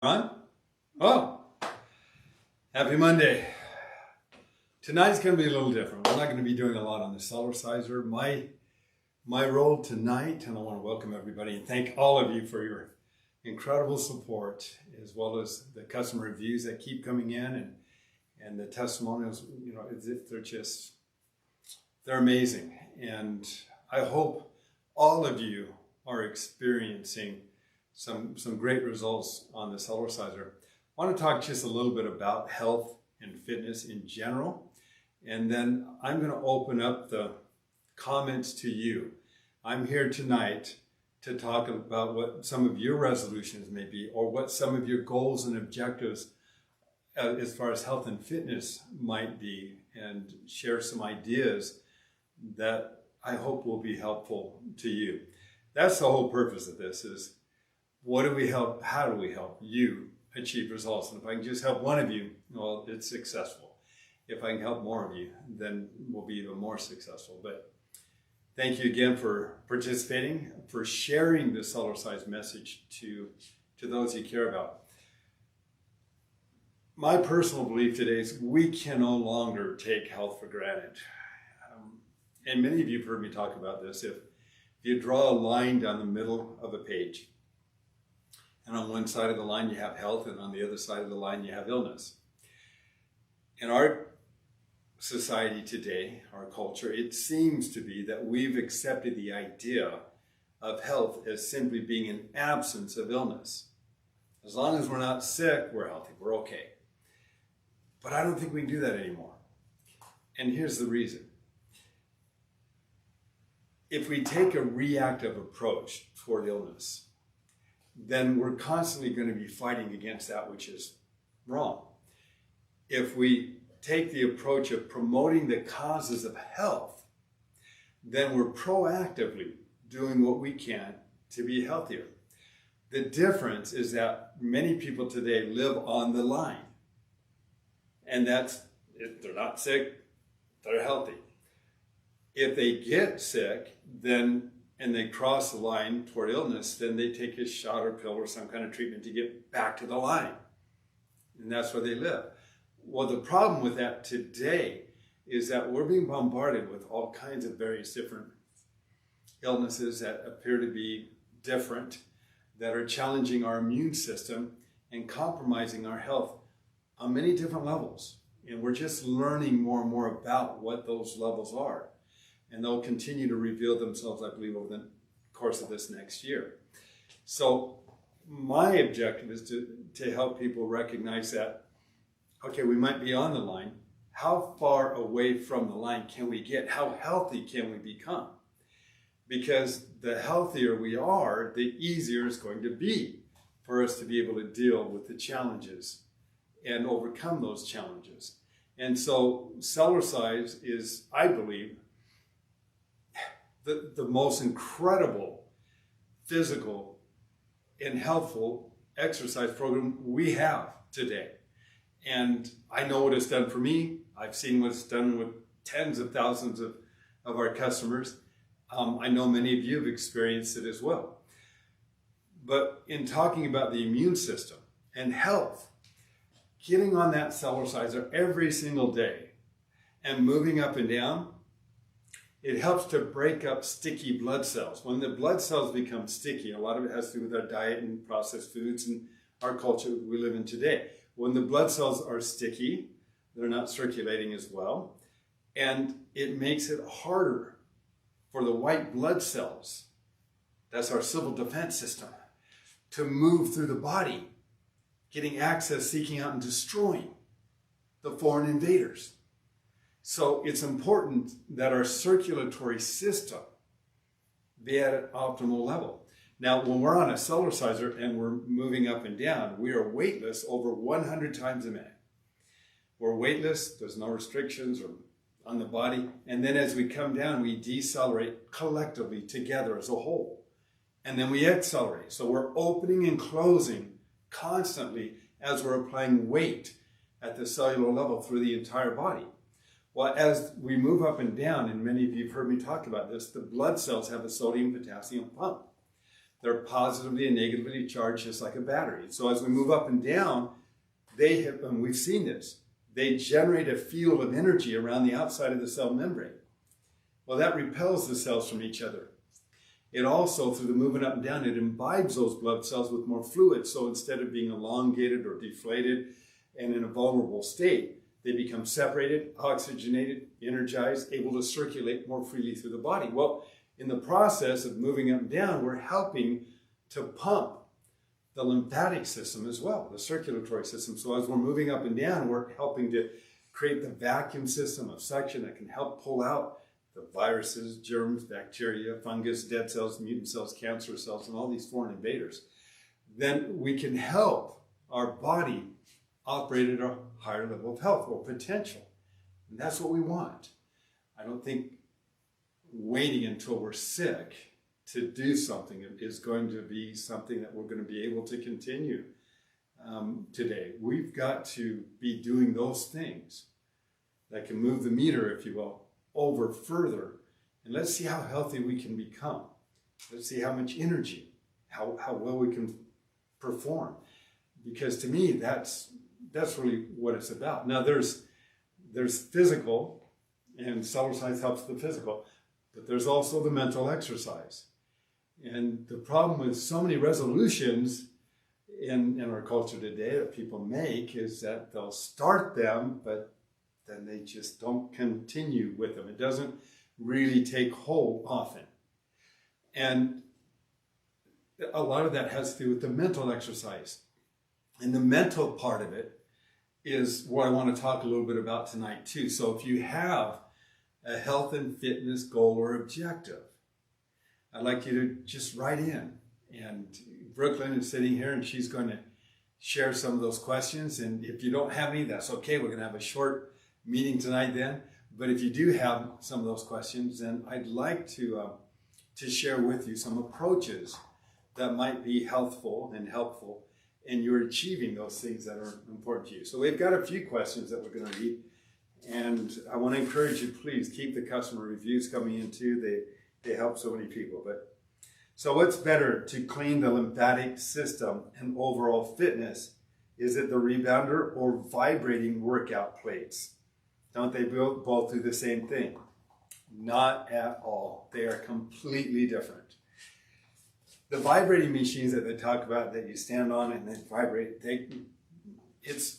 On? Oh, happy Monday. Tonight's going to be a little different. We're not going to be doing a lot on the Cellerciser. My role tonight, and I want to welcome everybody and thank all of you for your incredible support, as well as the customer reviews that keep coming in and the testimonials. You know, they're amazing. And I hope all of you are experiencing some great results on the Cellerciser. I want to talk just a little bit about health and fitness in general, and then I'm going to open up the comments to you. I'm here tonight to talk about what some of your resolutions may be, or what some of your goals and objectives as far as health and fitness might be, and share some ideas that I hope will be helpful to you. That's the whole purpose of this, is what do we help, how do we help you achieve results? And if I can just help one of you, well, it's successful. If I can help more of you, then we'll be even more successful. But thank you again for participating, for sharing the Cellercise message to those you care about. My personal belief today is we can no longer take health for granted. And many of you have heard me talk about this. If you draw a line down the middle of a page, and on one side of the line you have health, and on the other side of the line you have illness. In our society today, our culture, it seems to be that we've accepted the idea of health as simply being an absence of illness. As long as we're not sick, we're healthy, we're okay. But I don't think we can do that anymore. And here's the reason. If we take a reactive approach toward illness, then we're constantly going to be fighting against that which is wrong. If we take the approach of promoting the causes of health, then we're proactively doing what we can to be healthier. The difference is that many people today live on the line. And that's, if they're not sick, they're healthy. If they get sick, and they cross the line toward illness, then they take a shot or pill or some kind of treatment to get back to the line. And that's where they live. Well, the problem with that today is that we're being bombarded with all kinds of various different illnesses that appear to be different, that are challenging our immune system and compromising our health on many different levels. And we're just learning more and more about what those levels are. And they'll continue to reveal themselves, I believe, over the course of this next year. So my objective is to help people recognize that, okay, we might be on the line. How far away from the line can we get? How healthy can we become? Because the healthier we are, the easier it's going to be for us to be able to deal with the challenges and overcome those challenges. And so Cellercise is, I believe, the most incredible physical and healthful exercise program we have today. And I know what it's done for me. I've seen what it's done with tens of thousands of our customers. I know many of you have experienced it as well. But in talking about the immune system and health, getting on that Cellerciser every single day and moving up and down, it helps to break up sticky blood cells. When the blood cells become sticky, a lot of it has to do with our diet and processed foods and our culture we live in today. When the blood cells are sticky, they're not circulating as well, and it makes it harder for the white blood cells, that's our civil defense system, to move through the body, getting access, seeking out, and destroying the foreign invaders. So it's important that our circulatory system be at an optimal level. Now, when we're on a Cellerciser and we're moving up and down, we are weightless over 100 times a minute. We're weightless, there's no restrictions on the body. And then as we come down, we decelerate collectively together as a whole. And then we accelerate. So we're opening and closing constantly as we're applying weight at the cellular level through the entire body. Well, as we move up and down, and many of you have heard me talk about this, the blood cells have a sodium-potassium pump. They're positively and negatively charged just like a battery. So as we move up and down, they have, and we've seen this, they generate a field of energy around the outside of the cell membrane. Well, that repels the cells from each other. It also, through the movement up and down, it imbibes those blood cells with more fluid. So instead of being elongated or deflated and in a vulnerable state, they become separated, oxygenated, energized, able to circulate more freely through the body. Well, in the process of moving up and down, we're helping to pump the lymphatic system as well, the circulatory system. So as we're moving up and down, we're helping to create the vacuum system of suction that can help pull out the viruses, germs, bacteria, fungus, dead cells, mutant cells, cancer cells, and all these foreign invaders. Then we can help our body operate at a higher level of health or potential. And that's what we want. I don't think waiting until we're sick to do something is going to be something that we're going to be able to continue today. We've got to be doing those things that can move the meter, if you will, over further. And let's see how healthy we can become. Let's see how much energy, how well we can perform. Because to me, that's really what it's about. Now there's physical, and Cellercise helps the physical, but there's also the mental exercise. And the problem with so many resolutions in our culture today that people make is that they'll start them, but then they just don't continue with them. It doesn't really take hold often. And a lot of that has to do with the mental exercise. And the mental part of it is what I want to talk a little bit about tonight too. So if you have a health and fitness goal or objective, I'd like you to just write in. And Brooklyn is sitting here and she's going to share some of those questions. And if you don't have any, that's okay. We're going to have a short meeting tonight then. But if you do have some of those questions, then I'd like to share with you some approaches that might be healthful and helpful in your achieving those things that are important to you. So we've got a few questions that we're going to read. And I want to encourage you, please keep the customer reviews coming in too. They help so many people. But so what's better to clean the lymphatic system and overall fitness? Is it the rebounder or vibrating workout plates? Don't they both do the same thing? Not at all. They are completely different. The vibrating machines that they talk about that you stand on and then vibrate, it's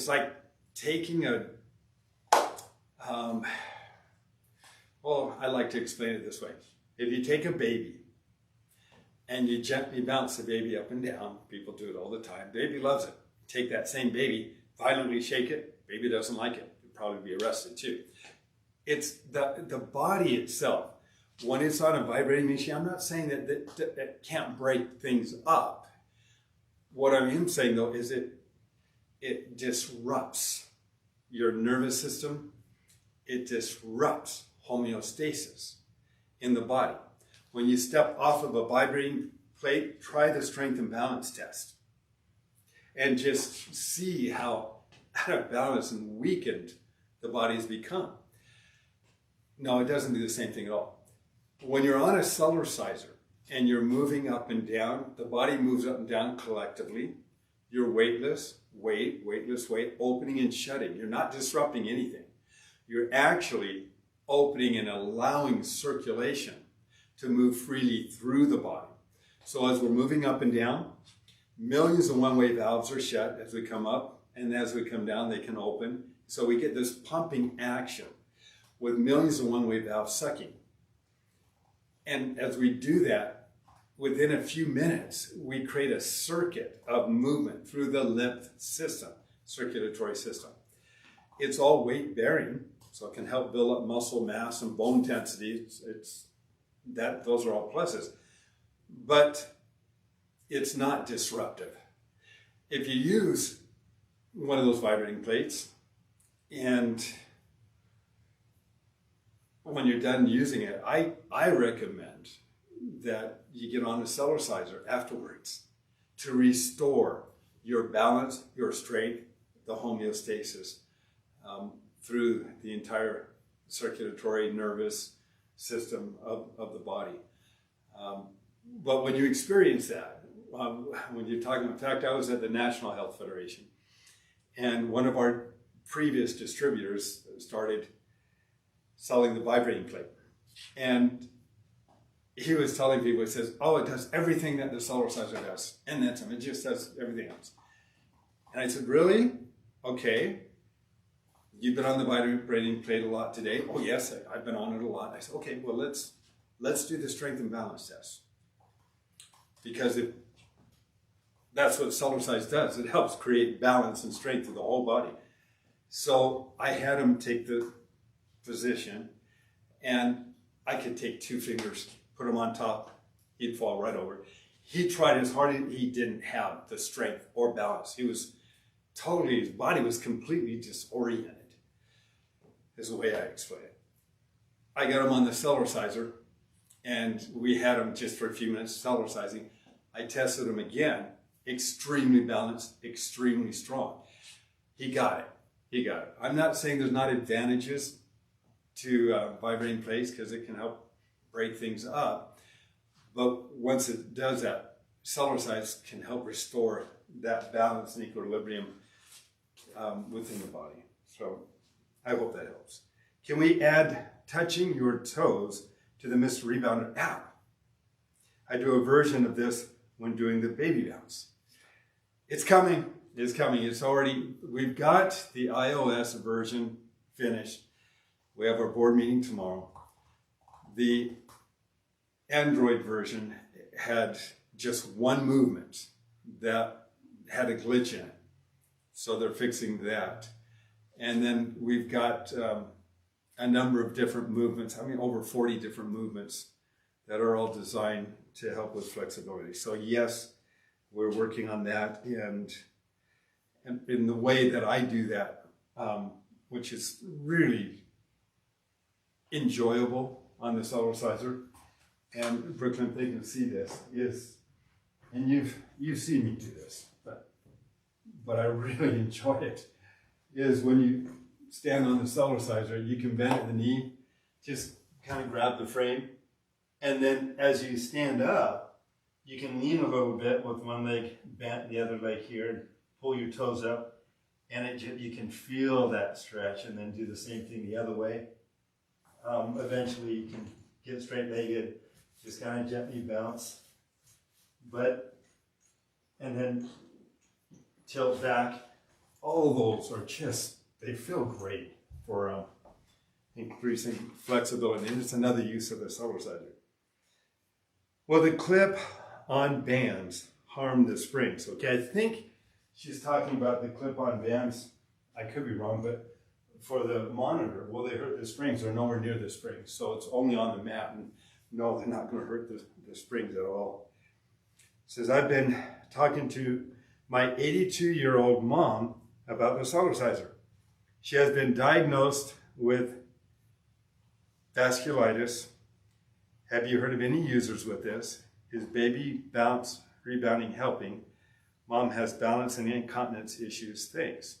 like taking a, well, I like to explain it this way. If you take a baby and you gently bounce the baby up and down, people do it all the time, baby loves it. Take that same baby, violently shake it, baby doesn't like it. You'll probably be arrested too. It's the body itself. When it's on a vibrating machine, I'm not saying that can't break things up. What I am saying though is it disrupts your nervous system. It disrupts homeostasis in the body. When you step off of a vibrating plate, try the strength and balance test. And just see how out of balance and weakened the body's become. No, it doesn't do the same thing at all. When you're on a Cellerciser and you're moving up and down, the body moves up and down collectively. You're weightless weight, opening and shutting. You're not disrupting anything. You're actually opening and allowing circulation to move freely through the body. So as we're moving up and down, millions of one-way valves are shut as we come up, and as we come down, they can open. So we get this pumping action with millions of one-way valves sucking. And as we do that, within a few minutes, we create a circuit of movement through the lymph system, circulatory system. It's all weight-bearing, so it can help build up muscle mass and bone density. Those are all pluses. But it's not disruptive. If you use one of those vibrating plates, and when you're done using it, I recommend that you get on a Cellerciser afterwards to restore your balance, your strength, the homeostasis through the entire circulatory nervous system of the body. But when you experience that, when you're talking, in fact, I was at the National Health Federation, and one of our previous distributors started selling the vibrating plate. And he was telling people, he says, oh, it does everything that the Cellerciser does. And then some, it just does everything else. And I said, really? Okay. You've been on the vibrating plate a lot today. Oh, yes, I've been on it a lot. I said, okay, well, let's do the strength and balance test. Because that's what Cellercise does. It helps create balance and strength to the whole body. So I had him take the position, and I could take 2 fingers, put him on top, he'd fall right over. He tried as hard as he didn't have the strength or balance. He was totally, his body was completely disoriented, is the way I explain it. I got him on the Cellerciser, and we had him just for a few minutes Cellercising. I tested him again, extremely balanced, extremely strong. He got it. He got it. I'm not saying there's not advantages to vibrating plates because it can help break things up. But once it does that, Cellercise can help restore that balance and equilibrium within the body. So I hope that helps. Can we add touching your toes to the Mr. Rebounder app? I do a version of this when doing the baby bounce. It's coming. It's coming. It's already, we've got the iOS version finished. We have our board meeting tomorrow. The Android version had just one movement that had a glitch in it. So they're fixing that. And then we've got a number of different movements. I mean, over 40 different movements that are all designed to help with flexibility. So yes, we're working on that. And in the way that I do that, which is really enjoyable on the Cellerciser, and Brooklyn, they can see this, and you've seen me do this, but I really enjoy it, is when you stand on the Cellerciser, you can bend at the knee, just kind of grab the frame, and then as you stand up, you can lean a little bit with one leg bent, the other leg here, and pull your toes up, and you can feel that stretch, and then do the same thing the other way. Eventually you can get straight-legged, just kind of gently bounce, and then tilt back. All those are just, they feel great for increasing flexibility, and it's another use of the Cellerciser. Well, the clip-on bands harm the springs. Okay, I think she's talking about the clip-on bands. I could be wrong, but for the monitor, well, they hurt the springs. They're nowhere near the springs, so it's only on the mat. And no, they're not going to hurt the springs at all. It says, I've been talking to my 82-year-old mom about the Cellerciser. She has been diagnosed with vasculitis. Have you heard of any users with this? Is baby bounce rebounding helping? Mom has balance and incontinence issues. Thanks.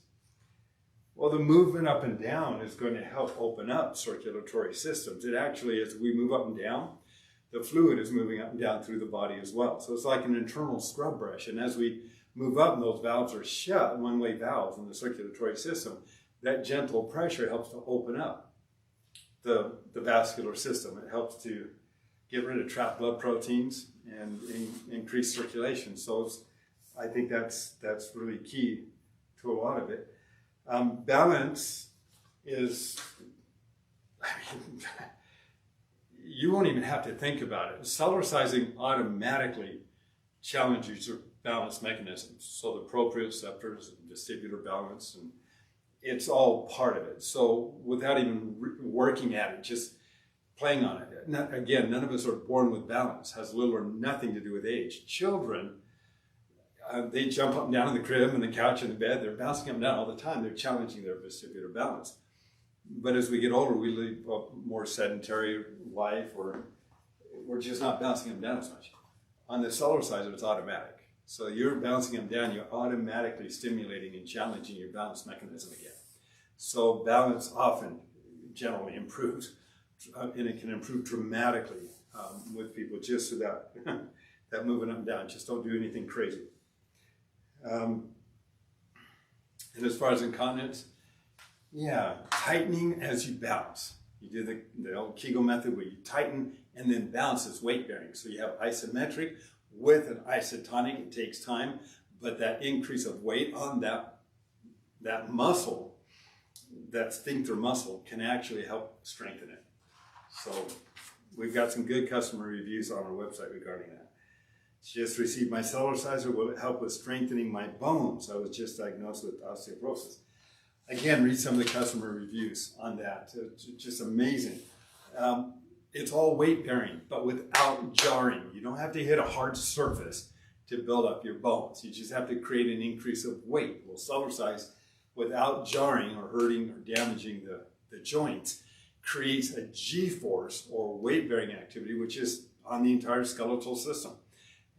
Well, the movement up and down is going to help open up circulatory systems. It actually, as we move up and down, the fluid is moving up and down through the body as well. So it's like an internal scrub brush. And as we move up and those valves are shut, one-way valves in the circulatory system, that gentle pressure helps to open up the vascular system. It helps to get rid of trapped blood proteins and increase circulation. So I think that's really key to a lot of it. Balance is, you won't even have to think about it. Cellercising automatically challenges your balance mechanisms. So the proprioceptors and vestibular balance, and it's all part of it. So without even working at it, just playing on it. Again, none of us are born with balance. It has little or nothing to do with age. Children, they jump up and down on the crib and the couch and the bed. They're bouncing up and down all the time. They're challenging their vestibular balance. But as we get older, we live a more sedentary life, or we're just not bouncing them down as much. On the Cellerciser, it's automatic. So you're bouncing them down, you're automatically stimulating and challenging your balance mechanism again. So balance often generally improves, and it can improve dramatically with people just so that that moving up and down. Just don't do anything crazy. And as far as incontinence, yeah, tightening as you bounce. You do the old Kegel method where you tighten and then bounce as weight bearing. So you have isometric with an isotonic. It takes time, but that increase of weight on that muscle, that sphincter muscle, can actually help strengthen it. So we've got some good customer reviews on our website regarding that. Just received my Cellerciser. Will it help with strengthening my bones? I was just diagnosed with osteoporosis. Again, read some of the customer reviews on that. It's just amazing. It's all weight bearing, but without jarring. You don't have to hit a hard surface to build up your bones. You just have to create an increase of weight. Well, Cellercise, without jarring or hurting or damaging the joints, creates a G-force or weight-bearing activity, which is on the entire skeletal system.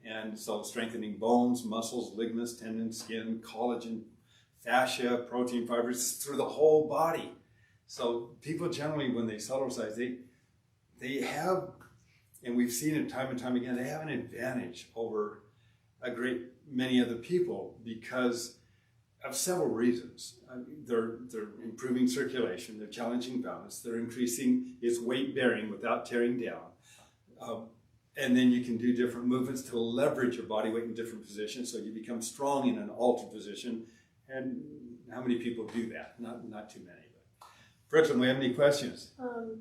And so strengthening bones, muscles, ligaments, tendons, skin, collagen, fascia, protein fibers through the whole body. So people generally, when they Cellercise, they have, and we've seen it time and time again, they have an advantage over a great many other people because of several reasons. They're improving circulation, they're challenging balance, they're increasing its weight bearing without tearing down. And then you can do different movements to leverage your body weight in different positions so you become strong in an altered position. And how many people do that? Not too many. Brooklyn, do we have any questions?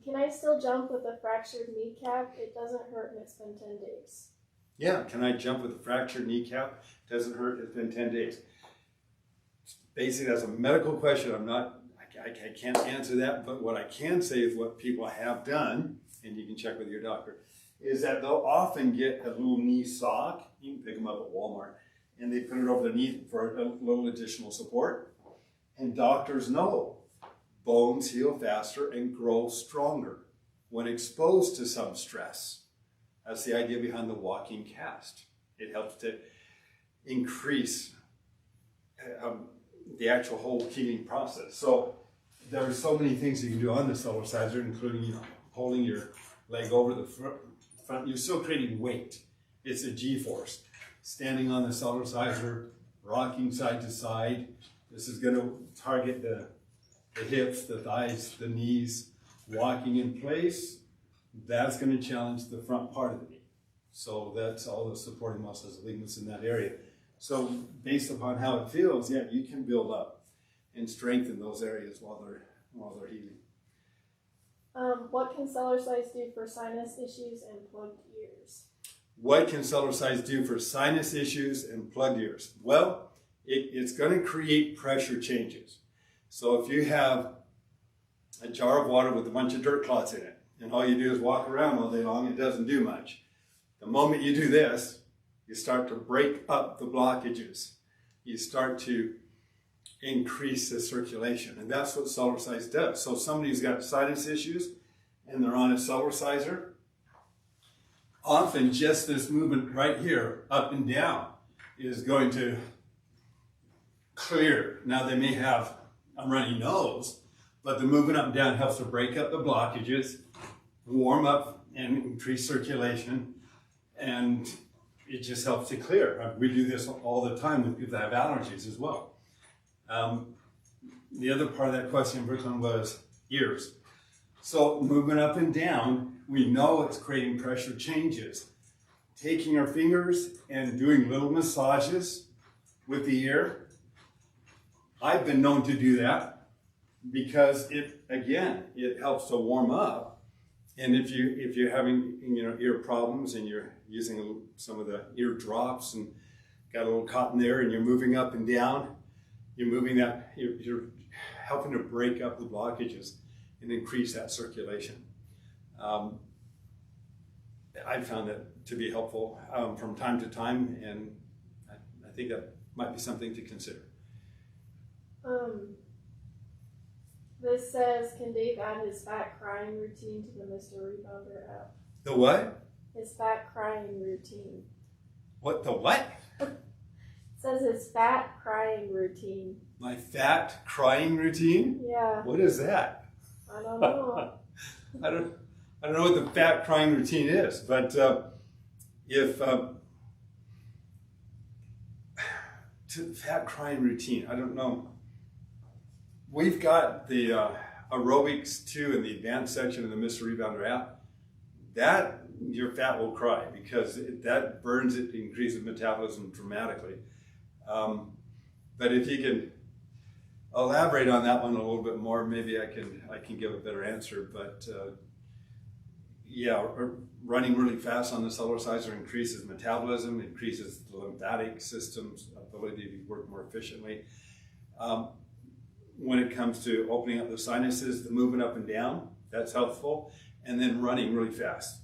Can I still jump with a fractured kneecap? It doesn't hurt and it's been 10 days. Yeah, can I jump with a fractured kneecap? Doesn't hurt, it's been 10 days. Basically, that's a medical question. I can't answer that, but what I can say is what people have done, and you can check with your doctor, is that they'll often get a little knee sock. You can pick them up at Walmart, and they put it over the knee for a little additional support. And doctors know bones heal faster and grow stronger when exposed to some stress. That's the idea behind the walking cast. It helps to increase the actual whole healing process. So there are so many things you can do on the Cellerciser, including holding your leg over the front. You're still creating weight. It's a G-force. Standing on the Cellerciser, rocking side to side. This is going to target the hips, the thighs, the knees. Walking in place, that's going to challenge the front part of the knee. So that's all the supporting muscles, ligaments in that area. So based upon how it feels, yeah, you can build up and strengthen those areas while they're healing. What can Cellercise do for sinus issues and plugged ears? What can Cellercise do for sinus issues and plugged ears? Well, it's going to create pressure changes. So if you have a jar of water with a bunch of dirt clots in it, and all you do is walk around all day long, it doesn't do much. The moment you do this, you start to break up the blockages. You start to increase the circulation, and that's what Cellercise does. So if somebody's got sinus issues and they're on a Cellerciser, often just this movement right here, up and down, is going to clear. Now they may have a runny nose, but the movement up and down helps to break up the blockages, warm up and increase circulation, and it just helps to clear. We do this all the time with people that have allergies as well. The other part of that question, Brooklyn, was ears. So movement up and down, we know it's creating pressure changes. Taking our fingers and doing little massages with the ear. I've been known to do that because it helps to warm up. And if you're having ear problems and you're using some of the ear drops and got a little cotton there and you're moving up and down, you're helping to break up the blockages and increase that circulation. I found that to be helpful from time to time, and I think that might be something to consider. This says, can Dave add his fat crying routine to the Mr. Rebounder app? The what? His fat crying routine. What? The what? It says his fat crying routine. My fat crying routine? Yeah. What is that? I don't know. I don't know what the fat crying routine is, but if fat crying routine, I don't know. We've got the aerobics too in the advanced section of the Mr. Rebounder app. That your fat will cry because that burns it, increases metabolism dramatically. But if you can elaborate on that one a little bit more, maybe I can give a better answer. But yeah, running really fast on the Cellerciser increases metabolism, increases the lymphatic system's ability to work more efficiently. When it comes to opening up the sinuses, the movement up and down, that's helpful. And then running really fast.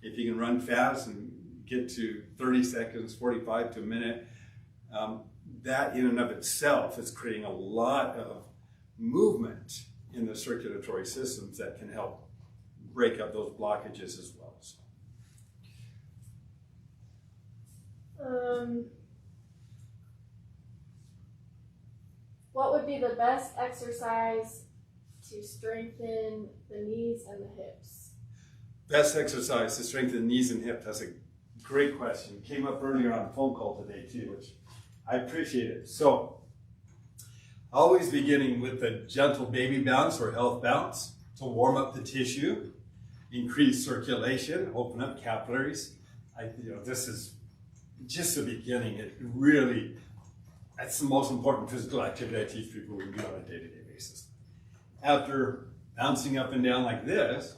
If you can run fast and get to 30 seconds, 45 to a minute, that in and of itself is creating a lot of movement in the circulatory systems that can help break up those blockages as well. What would be the best exercise to strengthen the knees and the hips? Best exercise to strengthen the knees and hips. That's a great question. It came up earlier on a phone call today too, which I appreciate it. So, always beginning with the gentle baby bounce or health bounce to warm up the tissue, increase circulation, open up capillaries. This is just the beginning. That's the most important physical activity I teach people we do on a day-to-day basis. After bouncing up and down like this,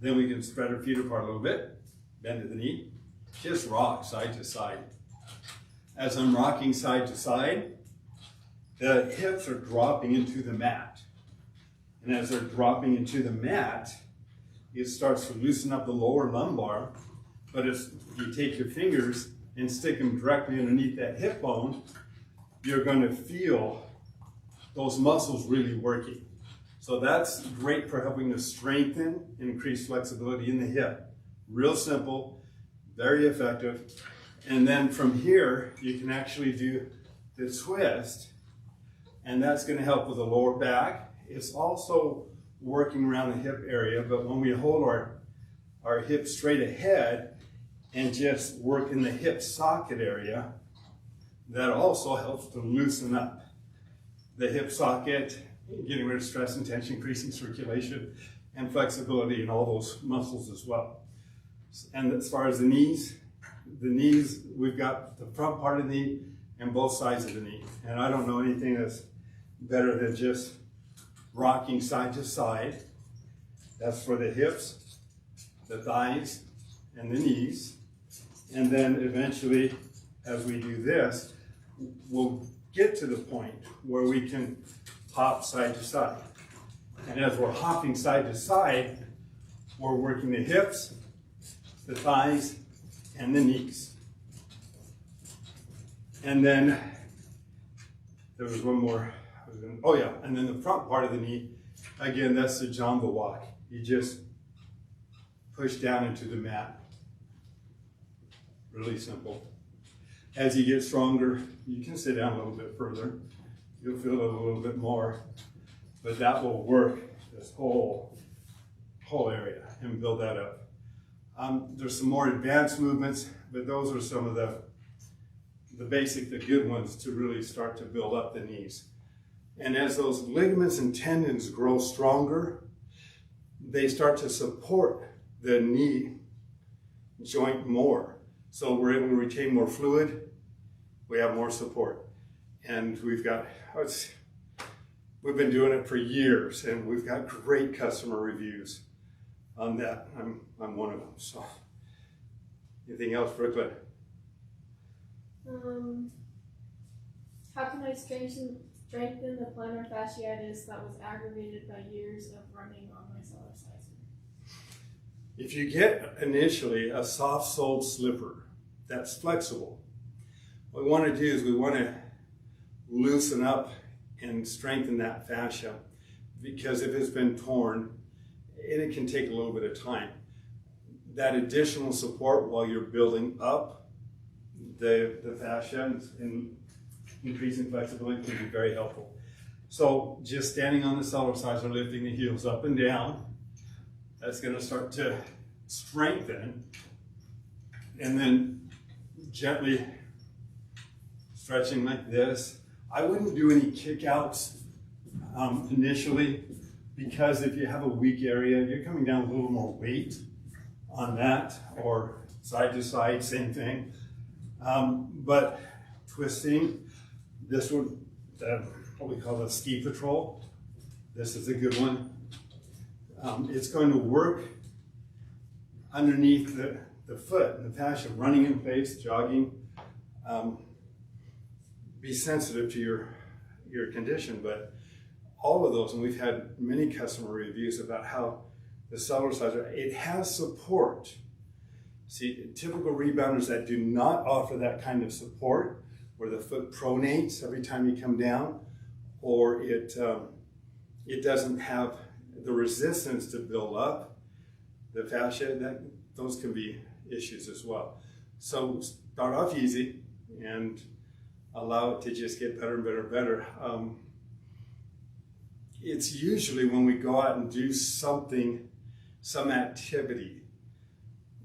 then we can spread our feet apart a little bit, bend to the knee, just rock side to side. As I'm rocking side to side, the hips are dropping into the mat. And as they're dropping into the mat, it starts to loosen up the lower lumbar. But if you take your fingers and stick them directly underneath that hip bone, you're going to feel those muscles really working. So that's great for helping to strengthen and increase flexibility in the hip. Real simple, very effective. And then from here, you can actually do the twist, and that's going to help with the lower back. It's also working around the hip area, but when we hold our hip straight ahead and just work in the hip socket area, that also helps to loosen up the hip socket, getting rid of stress and tension, increasing circulation and flexibility in all those muscles as well. And as far as the knees, we've got the front part of the knee and both sides of the knee. And I don't know anything that's better than just rocking side to side. That's for the hips, the thighs, and the knees. And then eventually, as we do this, we'll get to the point where we can hop side to side. And as we're hopping side to side, we're working the hips, the thighs, and the knees. And then there was one more. And then the front part of the knee, again, that's the jamba walk. You just push down into the mat. Really simple. As you get stronger, you can sit down a little bit further. You'll feel it a little bit more, but that will work this whole area and build that up. There's some more advanced movements, but those are some of the basic, the good ones to really start to build up the knees. And as those ligaments and tendons grow stronger, they start to support the knee joint more. So we're able to retain more fluid, we have more support. And we've been doing it for years, and we've got great customer reviews on that. I'm one of them. So, anything else, Brooklyn? How can I strengthen the plantar fasciitis that was aggravated by years of running on my Cellerciser? If you get initially a soft-soled slipper that's flexible, what we want to do is we want to loosen up and strengthen that fascia, because if it's been torn, and it can take a little bit of time, that additional support while you're building up the fascia and increasing flexibility can be very helpful. So just standing on the Cellerciser, lifting the heels up and down, that's going to start to strengthen, and then gently stretching like this. I wouldn't do any kickouts initially, because if you have a weak area, you're coming down with a little more weight on that, or side to side, same thing. But twisting, this one, what we call the ski patrol, this is a good one. It's going to work underneath the foot and the fascia, running in place, jogging. Be sensitive to your condition, but all of those, and we've had many customer reviews about how the Cellerciser, it has support. See, typical rebounders that do not offer that kind of support, where the foot pronates every time you come down, or it doesn't have the resistance to build up the fascia, those can be issues as well. So start off easy and allow it to just get better and better and better. It's usually when we go out and do something, some activity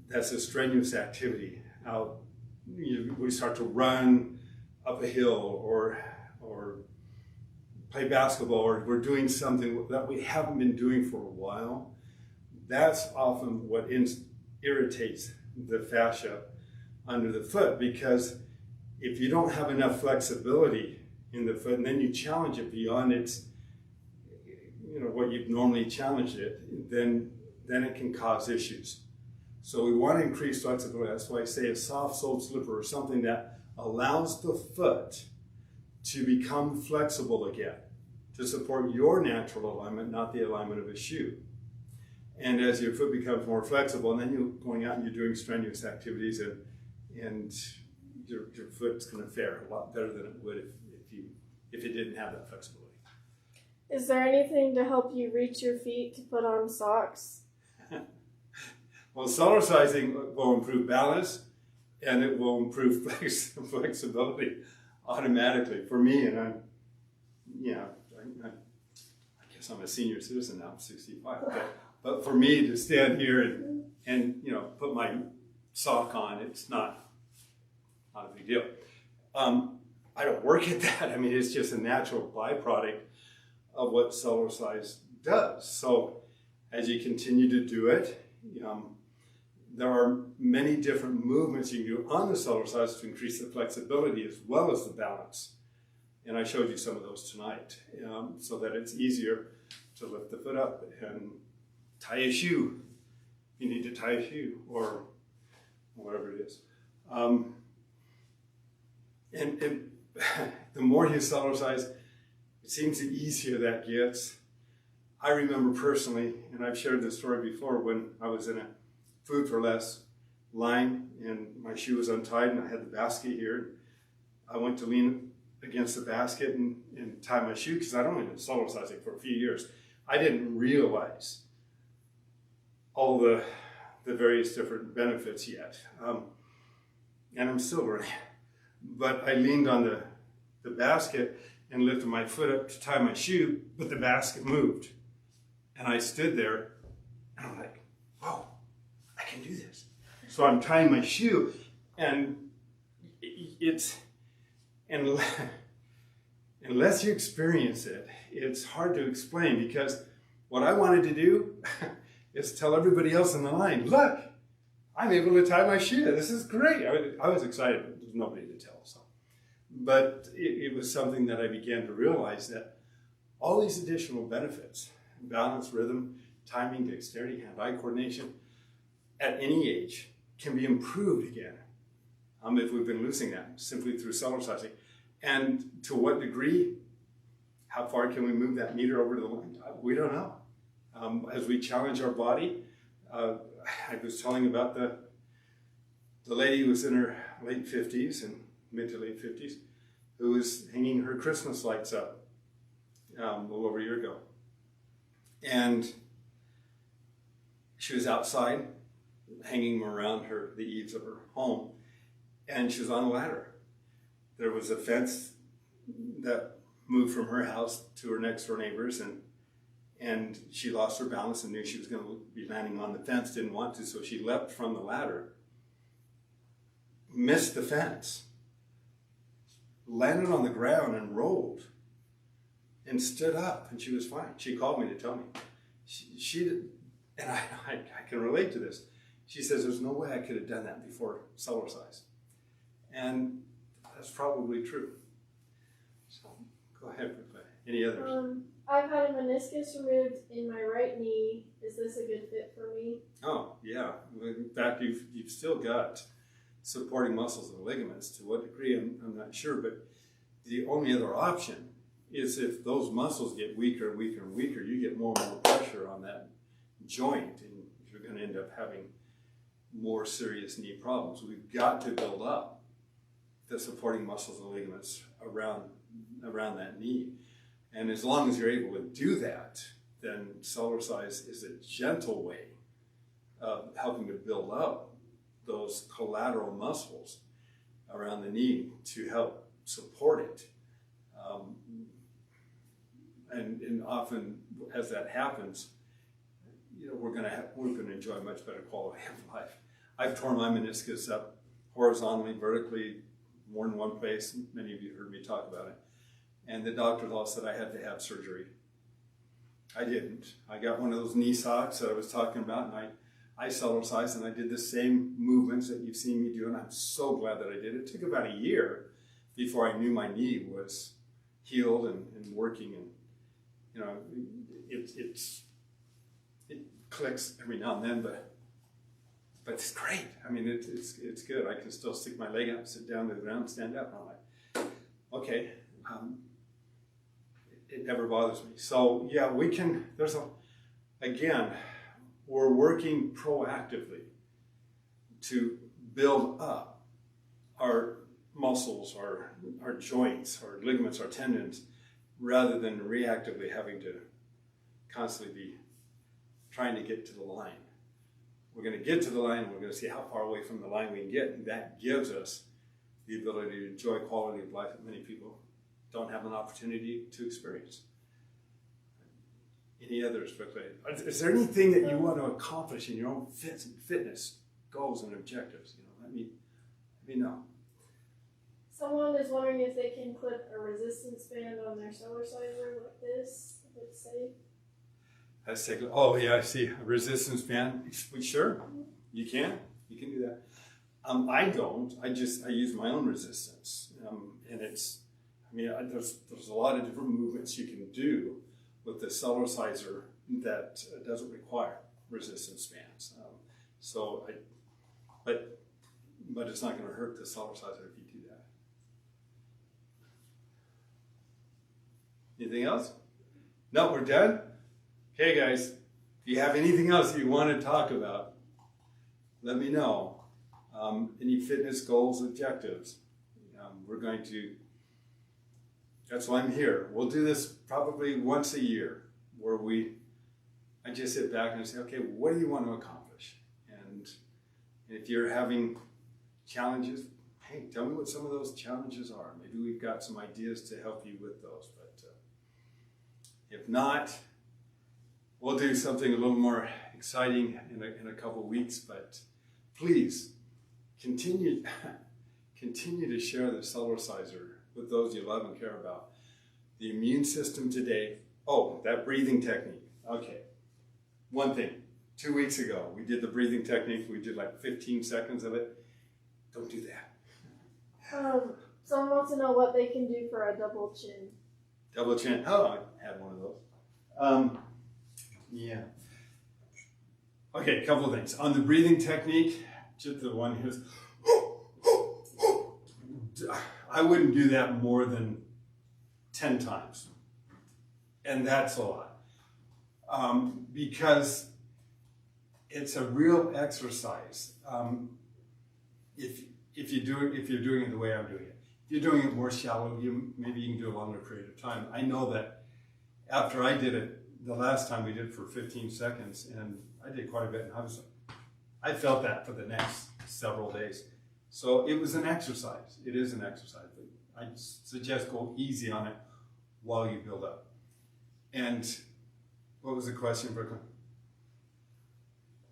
that's a strenuous activity out, we start to run up a hill or play basketball, or we're doing something that we haven't been doing for a while. That's often what irritates the fascia under the foot, because if you don't have enough flexibility in the foot and then you challenge it beyond its, what you've normally challenged it, then it can cause issues. So we want to increase flexibility. That's why I say a soft-soled slipper, or something that allows the foot to become flexible again, to support your natural alignment, not the alignment of a shoe. And as your foot becomes more flexible, and then you're going out and you're doing strenuous activities, and your foot's going to fare a lot better than it would if it didn't have that flexibility. Is there anything to help you reach your feet to put on socks? Well, Cellercising will improve balance, and it will improve flexibility automatically for me. And I guess I'm a senior citizen now, I'm 65. But for me to stand here and put my sock on, it's not a big deal. I don't work at that. I mean, it's just a natural byproduct of what Cellercise does. So as you continue to do it, there are many different movements you can do on the Cellercise to increase the flexibility as well as the balance. And I showed you some of those tonight, so that it's easier to lift the foot up and tie a shoe. You need to tie a shoe, or whatever it is. And the more you Cellercise, it seems the easier that gets. I remember personally, and I've shared this story before, when I was in a Food for Less line and my shoe was untied and I had the basket here. I went to lean against the basket and tie my shoe, because I'd only been Cellercising for a few years. I didn't realize all the various different benefits yet. And I'm still learning. But I leaned on the basket and lifted my foot up to tie my shoe, but the basket moved. And I stood there and I'm like, whoa, I can do this. So I'm tying my shoe, and unless you experience it, it's hard to explain, because what I wanted to do is tell everybody else in the line, look, I'm able to tie my shoe. This is great. I was excited, but there's nobody to tell. So. But it was something that I began to realize, that all these additional benefits, balance, rhythm, timing, dexterity, hand-eye coordination, at any age can be improved again if we've been losing that simply through Cellercising. And to what degree, how far can we move that meter over to the line? We don't know. As we challenge our body, I was telling about the lady who was in her late 50s and mid to late 50s, who was hanging her Christmas lights up a little over a year ago. And she was outside, hanging them around the eaves of her home, and she was on a ladder. There was a fence that moved from her house to her next door neighbor's, and she lost her balance and knew she was going to be landing on the fence, didn't want to, so she leapt from the ladder, missed the fence, landed on the ground and rolled and stood up, and she was fine. She called me to tell me. She did, and I can relate to this. She says, there's no way I could have done that before Cellercise. And that's probably true. So go ahead. Any others? I've had a meniscus removed in my right knee. Is this a good fit for me? Oh, yeah. In fact, you've still got supporting muscles and ligaments. To what degree, I'm not sure, but the only other option is if those muscles get weaker and weaker and weaker, you get more and more pressure on that joint, and you're going to end up having more serious knee problems. We've got to build up the supporting muscles and ligaments around that knee. And as long as you're able to do that, then Cellercise is a gentle way of helping to build up those collateral muscles around the knee to help support it. And often, as that happens, we're going to enjoy a much better quality of life. I've torn my meniscus up horizontally, vertically, more than one place. Many of you heard me talk about it. And the doctors all said I had to have surgery. I didn't. I got one of those knee socks that I was talking about, and I Cellercised, and I did the same movements that you've seen me do, and I'm so glad that I did. It took about a year before I knew my knee was healed and working, and it clicks every now and then, but it's great. I mean, it's good. I can still stick my leg out, sit down to the ground, stand up, and I'm like, okay. It never bothers me. So yeah, we can, again, we're working proactively to build up our muscles, our joints, our ligaments, our tendons, rather than reactively having to constantly be trying to get to the line. We're going to get to the line, and we're going to see how far away from the line we can get, and that gives us the ability to enjoy quality of life that many people don't have an opportunity to experience. Any others? Is there anything that you want to accomplish in your own fitness goals and objectives? Let me know. Someone is wondering if they can clip a resistance band on their Cellerciser like this, if it's safe. Let's take a, oh yeah, I see. A resistance band. Sure, you can do that. I don't. I use my own resistance, and there's a lot of different movements you can do with the Cellerciser that doesn't require resistance bands. But it's not going to hurt the Cellerciser if you do that. Anything else? No, we're done. Okay, guys. If you have anything else that you want to talk about, let me know. Any fitness goals, objectives. That's why I'm here. We'll do this probably once a year, where I just sit back and say, okay, what do you want to accomplish? And if you're having challenges, hey, tell me what some of those challenges are. Maybe we've got some ideas to help you with those. But if not, we'll do something a little more exciting in a couple weeks. But please continue to share the Cellerciser with those you love and care about. The immune system today. Oh, that breathing technique. Okay. One thing. 2 weeks ago, we did the breathing technique. We did like 15 seconds of it. Don't do that. Someone wants to know what they can do for a double chin. Double chin. Oh, I had one of those. Yeah. Okay, a couple of things. On the breathing technique, just the one who's, I wouldn't do that more than 10 times. And that's a lot. Because it's a real exercise. If you're doing it the way I'm doing it. If you're doing it more shallow, maybe you can do a longer period of time. I know that after I did it, the last time we did it for 15 seconds, and I did quite a bit, and I felt that for the next several days. So it was an exercise. It is an exercise. But I suggest go easy on it while you build up. And what was the question, Brooklyn?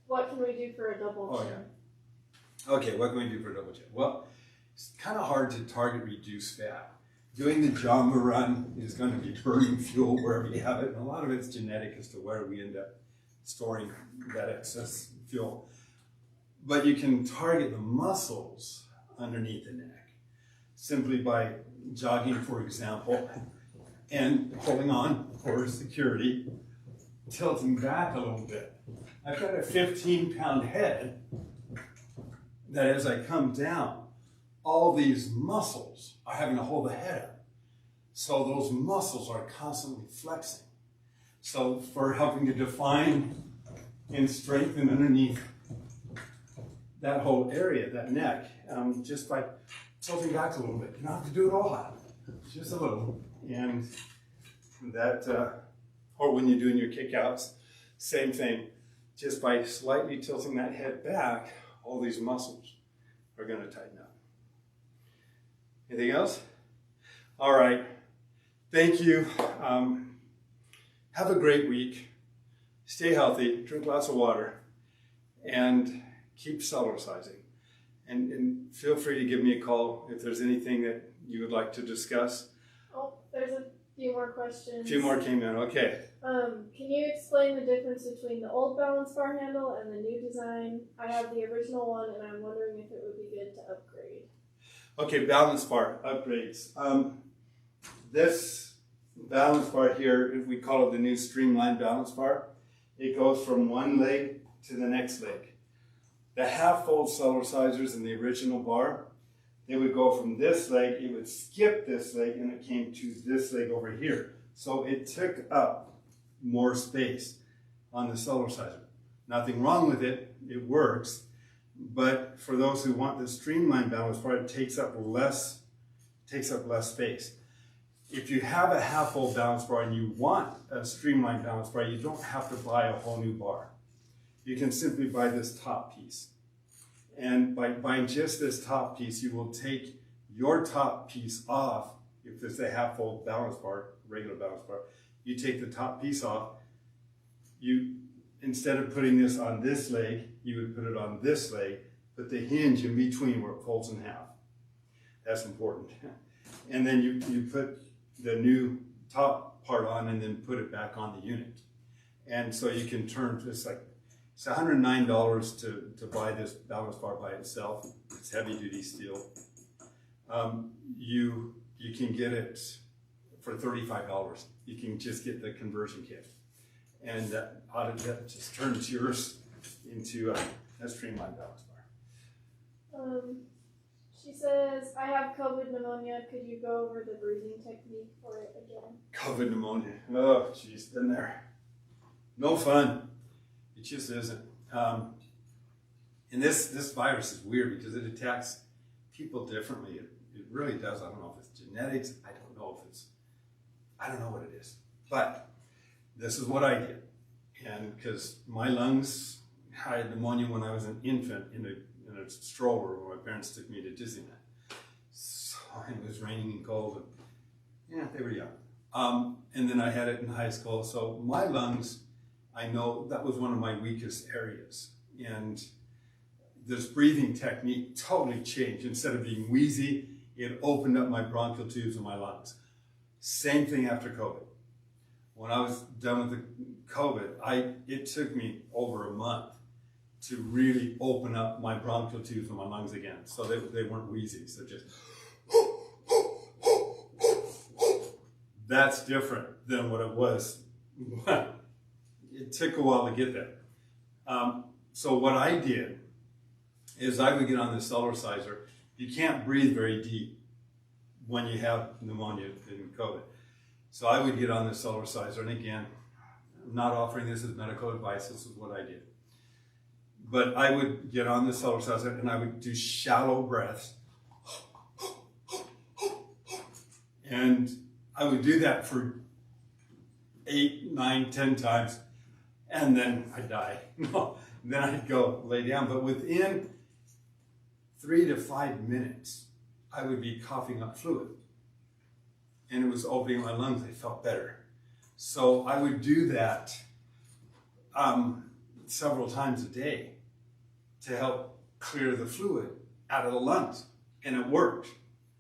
What can we do for a double chin? Yeah. Okay, what can we do for a double chin? Well, it's kind of hard to target reduce fat. doing the Jamba run is going to be burning fuel wherever you have it. And a lot of it's genetic as to where we end up storing that excess fuel. But you can target the muscles underneath the neck simply by jogging, for example, and holding on for security, tilting back a little bit. I've got a 15-pound head that as I come down, all these muscles are having to hold the head up. So those muscles are constantly flexing. So for helping to define and strengthen underneath that whole area, that neck, just by tilting back a little bit. You don't have to do it all, just a little. And that, or when you're doing your kickouts, same thing. Just by slightly tilting that head back, all these muscles are going to tighten up. Anything else? All right. Thank you. Have a great week. Stay healthy. Drink lots of water. And keep Cellercising. And feel free to give me a call if there's anything that you would like to discuss. Oh, there's a few more questions. A few more came in. Okay. Can you explain the difference between the old balance bar handle and the new design? I have the original one, and I'm wondering if it would be good to upgrade. Okay, balance bar upgrades. This balance bar here, we call it the new streamlined balance bar. It goes from one leg to the next leg. The half-fold Cellercisers in the original bar, they would go from this leg, it would skip this leg, and it came to this leg over here. So it took up more space on the Cellerciser. Nothing wrong with it, it works. But for those who want the streamlined balance bar, it takes up less space. If you have a half-fold balance bar and you want a streamlined balance bar, you don't have to buy a whole new bar. You can simply buy this top piece. And by buying just this top piece, you will take your top piece off. If it's a half-fold balance bar, regular balance bar, you take the top piece off. You, instead of putting this on this leg, you would put it on this leg, put the hinge in between where it folds in half. That's important. And then you put the new top part on and then put it back on the unit. And so you can turn just like, it's $109 to buy this balance bar by itself. It's heavy duty steel. You can get it for $35. You can just get the conversion kit. And that just turns yours into a streamlined balance bar. She says, I have COVID pneumonia. Could you go over the breathing technique for it again? COVID pneumonia. Oh, geez, been there. No fun. It just isn't. And this virus is weird because it attacks people differently. It really does. I don't know if it's genetics. I don't know what it is. But this is what I did. And because my lungs, I had pneumonia when I was an infant in a stroller when my parents took me to Disneyland. So it was raining and cold. And, yeah, they were young. And then I had it in high school. So my lungs, I know that was one of my weakest areas. And this breathing technique totally changed. Instead of being wheezy, it opened up my bronchial tubes in my lungs. Same thing after COVID. When I was done with the COVID, it took me over a month to really open up my bronchial tubes in my lungs again. So they weren't wheezy, so just that's different than what it was. It took a while to get there. So what I did is I would get on the Cellerciser. You can't breathe very deep when you have pneumonia and COVID. So I would get on the Cellerciser, and again, I'm not offering this as medical advice, this is what I did. But I would get on the Cellerciser and I would do shallow breaths. And I would do that for 8, 9, 10 times, and then I'd die. Then I'd go lay down. But within 3 to 5 minutes, I would be coughing up fluid. And it was opening my lungs. I felt better. So I would do that several times a day to help clear the fluid out of the lungs. And it worked.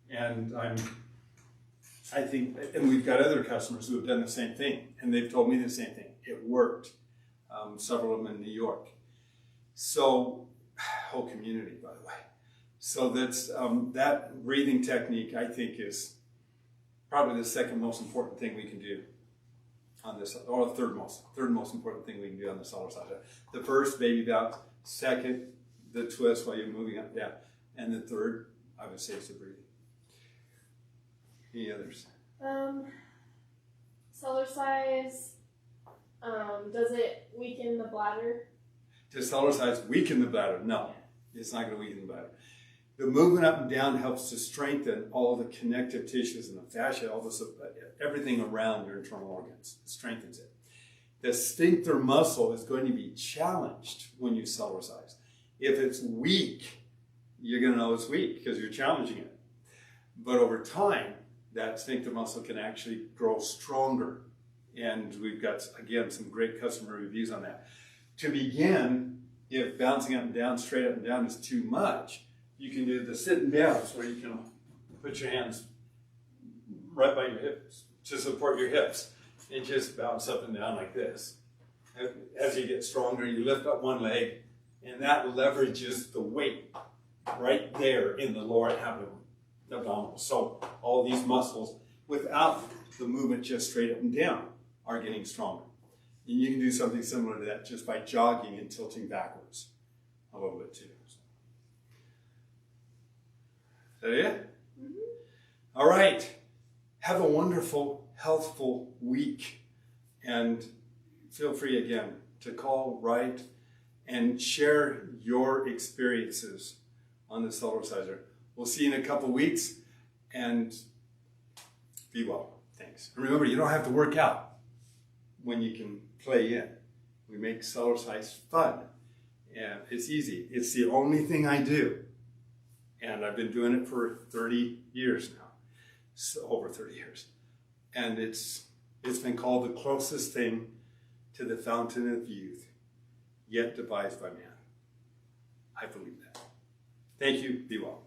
And I'm I think, and we've got other customers who have done the same thing, and they've told me the same thing. It worked. Several of them in New York. So, whole community, by the way. So that's that breathing technique, I think, is probably the second most important thing we can do on this, or the third most important thing we can do on the Cellerciser. The first, baby bounce. Second, the twist while you're moving up and down. And the third, I would say, is the breathing. Any others? Cellercise, does it weaken the bladder? Does Cellercise weaken the bladder? No, it's not going to weaken the bladder. The movement up and down helps to strengthen all the connective tissues and the fascia, all this, everything around your internal organs. It strengthens it. The sphincter muscle is going to be challenged when you Cellercise. If it's weak, you're going to know it's weak because you're challenging it. But over time, that sphincter muscle can actually grow stronger. And we've got, again, some great customer reviews on that. To begin, if bouncing up and down, straight up and down is too much, you can do the sit and bounce where you can put your hands right by your hips to support your hips and just bounce up and down like this. As you get stronger, you lift up one leg and that leverages the weight right there in the lower abdominal. So all these muscles, without the movement just straight up and down, are getting stronger. And you can do something similar to that just by jogging and tilting backwards a little bit too. Is that it? Mm-hmm. All right. Have a wonderful, healthful week. And feel free again to call, write, and share your experiences on the Cellerciser. We'll see you in a couple weeks, and be well. Thanks. And remember, you don't have to work out when you can play in. We make Cellercise fun, and it's easy. It's the only thing I do, and I've been doing it for 30 years now, so over 30 years, and it's been called the closest thing to the fountain of youth yet devised by man. I believe that. Thank you. Be well.